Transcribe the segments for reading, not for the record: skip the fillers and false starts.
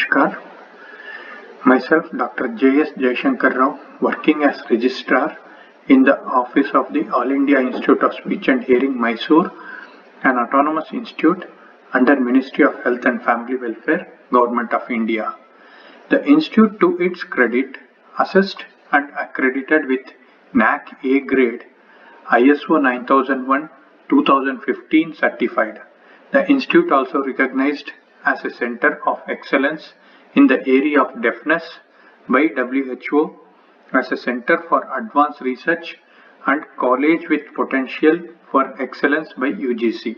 Namaskar. Myself, Dr. J.S. Jaishankar Rao, working as Registrar in the Office of the All India Institute of Speech and Hearing, Mysore, an autonomous institute under Ministry of Health and Family Welfare, Government of India. The institute, to its credit, assessed and accredited with NAC A grade, ISO 9001-2015 certified. The institute also recognized as a center of excellence in the area of deafness by WHO, as a center for advanced research and college with potential for excellence by UGC.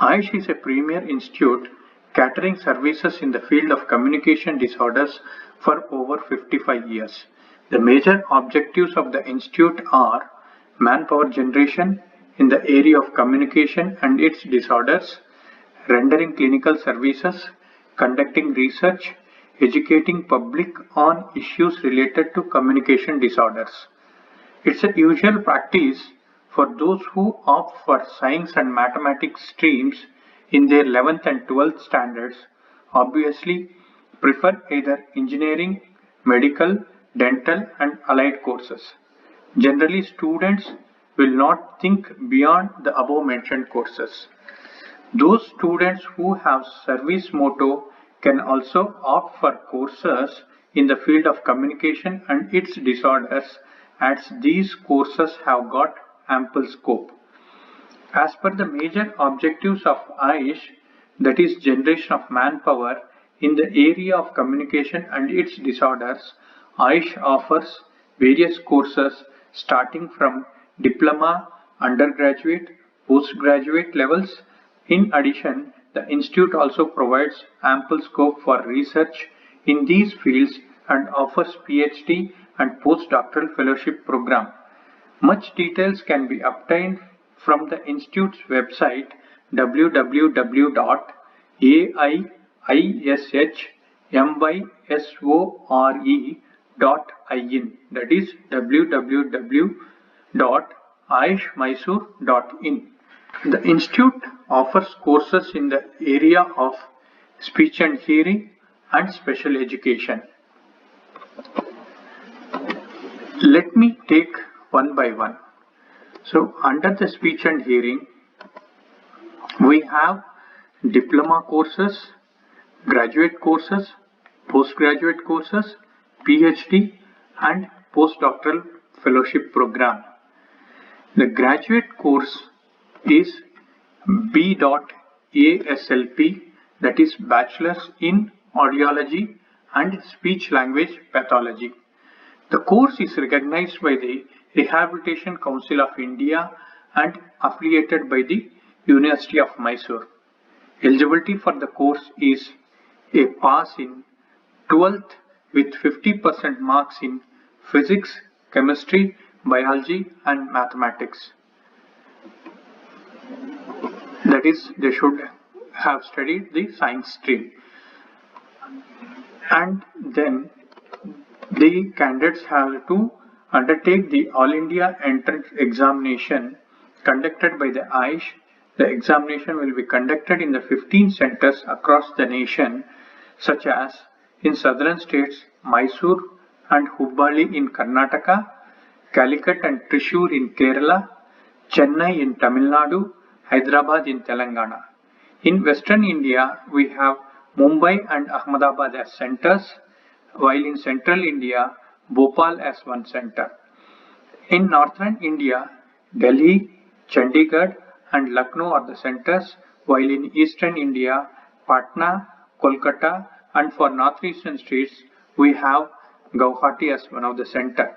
AYUSH is a premier institute catering services in the field of communication disorders for over 55 years. The major objectives of the institute are manpower generation in the area of communication and its disorders, rendering clinical services, conducting research, educating public on issues related to communication disorders. It's a usual practice for those who opt for science and mathematics streams in their 11th and 12th standards obviously prefer either engineering, medical, dental and allied courses. Generally, students will not think beyond the above mentioned courses. Those students who have service motto can also opt for courses in the field of communication and its disorders, as these courses have got ample scope. As per the major objectives of AYUSH, that is generation of manpower in the area of communication and its disorders, AYUSH offers various courses starting from diploma, undergraduate, postgraduate levels. In addition, the institute also provides ample scope for research in these fields and offers PhD and postdoctoral fellowship program. Much details can be obtained from the institute's website www.ayishmysore.in, that is www.ayishmysore.in. The institute offers courses in the area of speech and hearing and special education. Let me take one by one. So, under the speech and hearing, we have diploma courses, graduate courses, postgraduate courses, PhD and postdoctoral fellowship program. The graduate course is B.ASLP, that is Bachelor's in Audiology and Speech Language Pathology. The course is recognized by the Rehabilitation Council of India and affiliated by the University of Mysore. Eligibility for the course is a pass in 12th with 50% marks in physics, chemistry, biology and mathematics. That is, they should have studied the science stream. And then the candidates have to undertake the All India Entrance Examination conducted by the AYUSH. The examination will be conducted in the 15 centers across the nation, such as in southern states Mysore and Hubballi in Karnataka, Calicut and Thrissur in Kerala, Chennai in Tamil Nadu, Hyderabad in Telangana. In Western India, we have Mumbai and Ahmedabad as centers, while in Central India, Bhopal as one center. In Northern India, Delhi, Chandigarh and Lucknow are the centers, while in Eastern India, Patna, Kolkata and for Northeastern states, we have Guwahati as one of the center.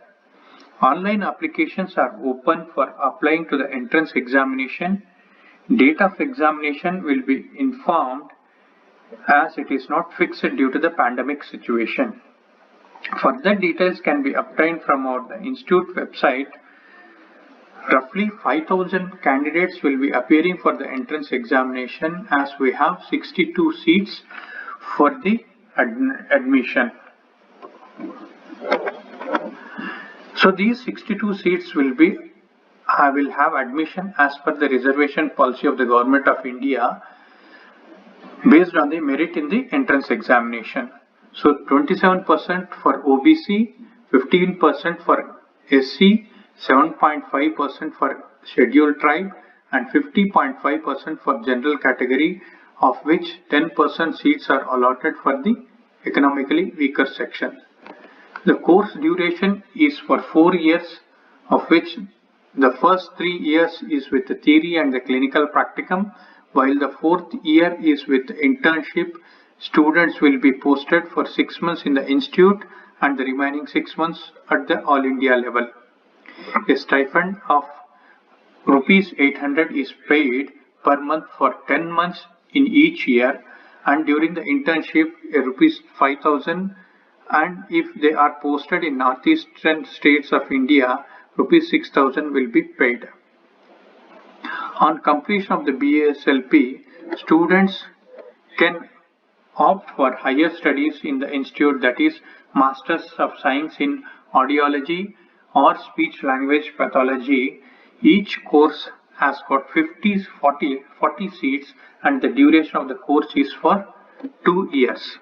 Online applications are open for applying to the entrance examination. Date of examination will be informed as it is not fixed due to the pandemic situation. Further details can be obtained from the institute website. Roughly 5,000 candidates will be appearing for the entrance examination, as we have 62 seats for the admission. So these 62 seats will have admission as per the reservation policy of the Government of India. based on the merit in the entrance examination. So 27% for OBC, 15% for SC, 7.5% for scheduled tribe, and 50.5% for general category, of which 10% seats are allotted for the economically weaker section. The course duration is for 4 years, of which the first 3 years is with the theory and the clinical practicum, while the 4th year is with internship. Students will be posted for 6 months in the institute and the remaining 6 months at the All India level. A stipend of rupees 800 is paid per month for 10 months in each year, and during the internship rupees 5,000, and if they are posted in northeastern states of India, rupees 6,000 will be paid. On completion of the BASLP, students can opt for higher studies in the institute, that is Masters of Science in Audiology or Speech Language Pathology. Each course has got 40 seats, and the duration of the course is for 2 years.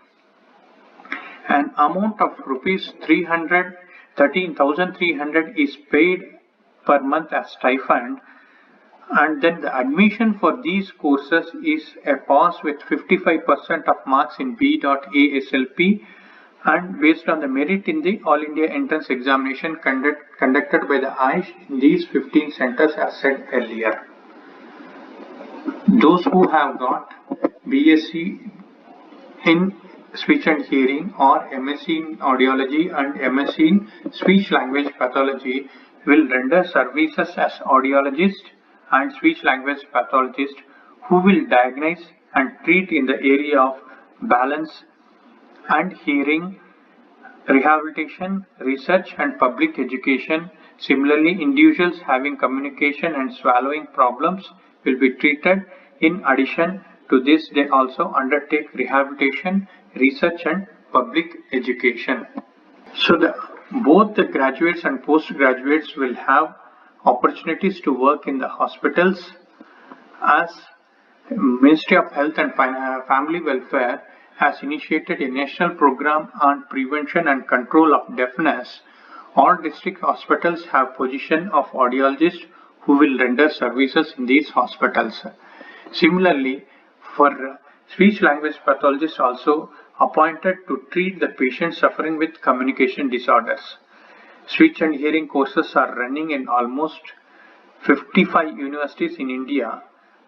An amount of rupees 13,300 is paid per month as stipend, and then the admission for these courses is a pass with 55% of marks in B.ASLP, and based on the merit in the All India Entrance Examination conducted by the AISH in these 15 centers as said earlier. Those who have got BSc in Speech and Hearing or MSc in Audiology and MSc in Speech Language Pathology will render services as audiologist and speech language pathologist who will diagnose and treat in the area of balance and hearing, rehabilitation, research and public education. Similarly, individuals having communication and swallowing problems will be treated. In addition to this, they also undertake rehabilitation, research and public education. So both the graduates and postgraduates will have opportunities to work in the hospitals, as Ministry of Health and Family Welfare has initiated a national program on prevention and control of deafness. All district hospitals have position of audiologists who will render services in these hospitals. Similarly, for speech language pathologists also appointed to treat the patients suffering with communication disorders. Speech and hearing courses are running in almost 55 universities in India.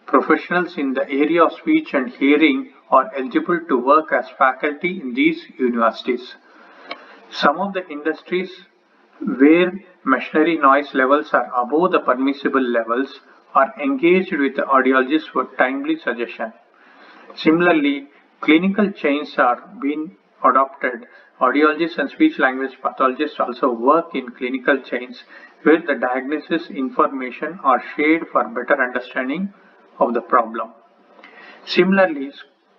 Professionals in the area of speech and hearing are eligible to work as faculty in these universities. Some of the industries where machinery noise levels are above the permissible levels are engaged with the audiologists for timely suggestion. Similarly, clinical chains are being adopted. Audiologists and speech language pathologists also work in clinical chains where the diagnosis information are shared for better understanding of the problem. Similarly,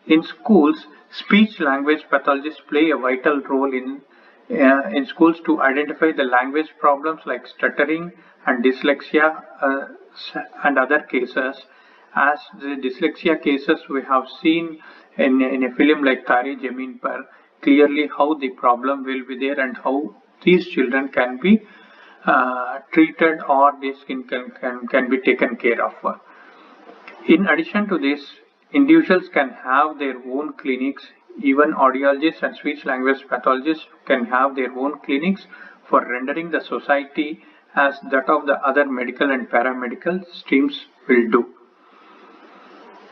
in schools, speech language pathologists play a vital role in schools to identify the language problems like stuttering and dyslexia and other cases. As the dyslexia cases we have seen in a film like Tare Zameen Par, clearly how the problem will be there and how these children can be treated or this can be taken care of. In addition to this, individuals can have their own clinics. Even audiologists and speech language pathologists can have their own clinics for rendering the society as that of the other medical and paramedical streams will do.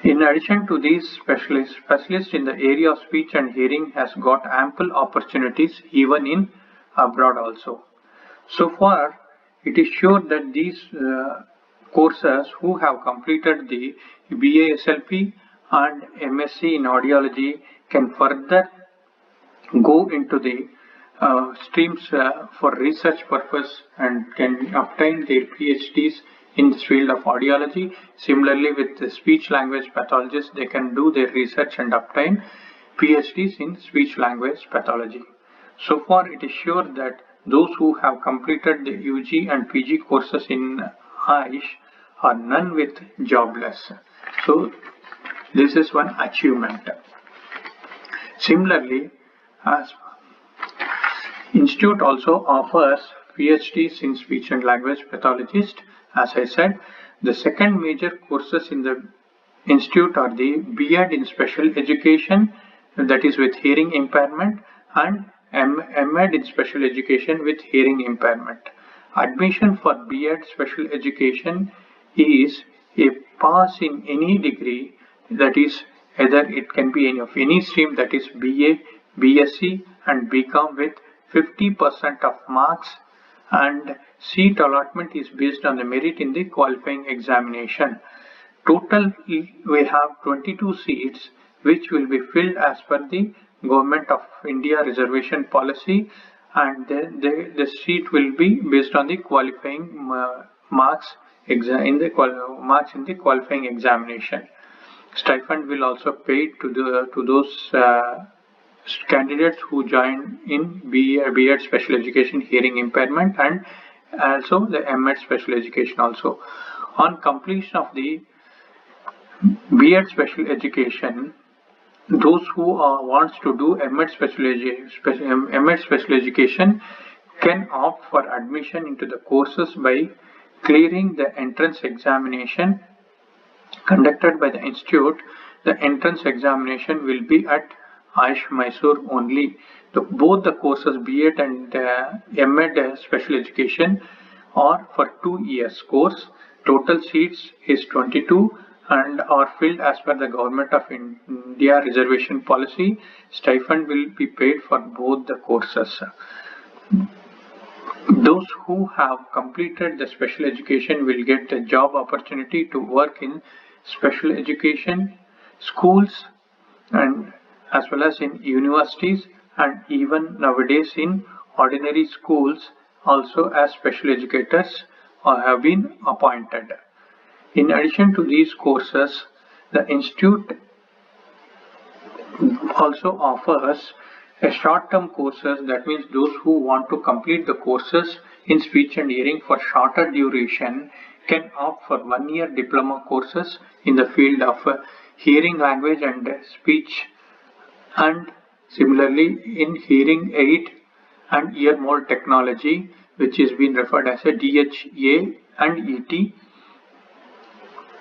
In addition to these specialists in the area of speech and hearing has got ample opportunities even in abroad also. So far, it is sure that these courses who have completed the BASLP and MSc in audiology can further go into the streams for research purpose and can obtain their PhDs in the field of audiology. Similarly, with the speech language pathologists, they can do their research and obtain PhDs in speech language pathology. So far, it is sure that those who have completed the UG and PG courses in AISH are none with jobless. So This is one achievement. Similarly, as Institute also offers PhDs in speech and language pathologist. As I said, the second major courses in the Institute are the B.Ed in special education, that is with hearing impairment, and M.Ed in special education with hearing impairment. Admission for B.Ed special education is a pass in any degree, that is either it can be of any stream, that is BA, BSc and BCom with 50% of marks, and seat allotment is based on the merit in the qualifying examination. Total we have 22 seats which will be filled as per the Government of India reservation policy, and the seat will be based on the qualifying marks in the qualifying examination. Stipend will also pay to those candidates who join in B.Ed special education hearing impairment, and also the M.Ed special education also. On completion of the B.Ed special education, those who wants to do M.Ed special education can opt for admission into the courses by clearing the entrance examination conducted by the institute. The entrance examination will be at Ayush Mysore only. Both the courses B.Ed and M.Ed special education are for 2 years course. Total seats is 22 and are filled as per the Government of India reservation policy. Stipend will be paid for both the courses. Those who have completed the special education will get a job opportunity to work in special education schools and as well as in universities, and even nowadays in ordinary schools also as special educators have been appointed. In addition to these courses, the institute also offers a short-term courses, that means those who want to complete the courses in speech and hearing for shorter duration can opt for 1-year diploma courses in the field of hearing language and speech, and similarly in hearing aid and ear mold technology, which is being referred as a DHA and ET,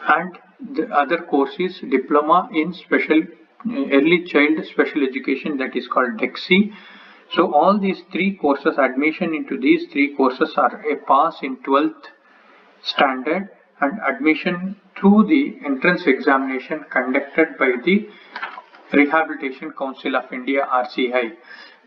and the other course is diploma in special early child special education, that is called DEXI. So all these 3 courses, admission into these 3 courses are a pass in 12th standard, and admission through the entrance examination conducted by the Rehabilitation Council of India RCI.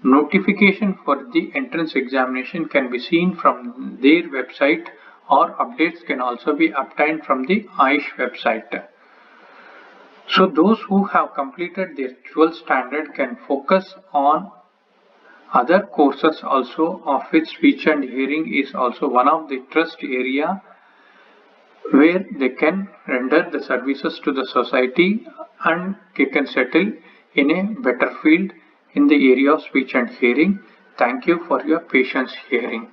Notification for the entrance examination can be seen from their website, or updates can also be obtained from the Ayush website. So those who have completed their 12th standard can focus on other courses also, of which speech and hearing is also one of the trust area where they can render the services to the society and they can settle in a better field in the area of speech and hearing. Thank you for your patience hearing.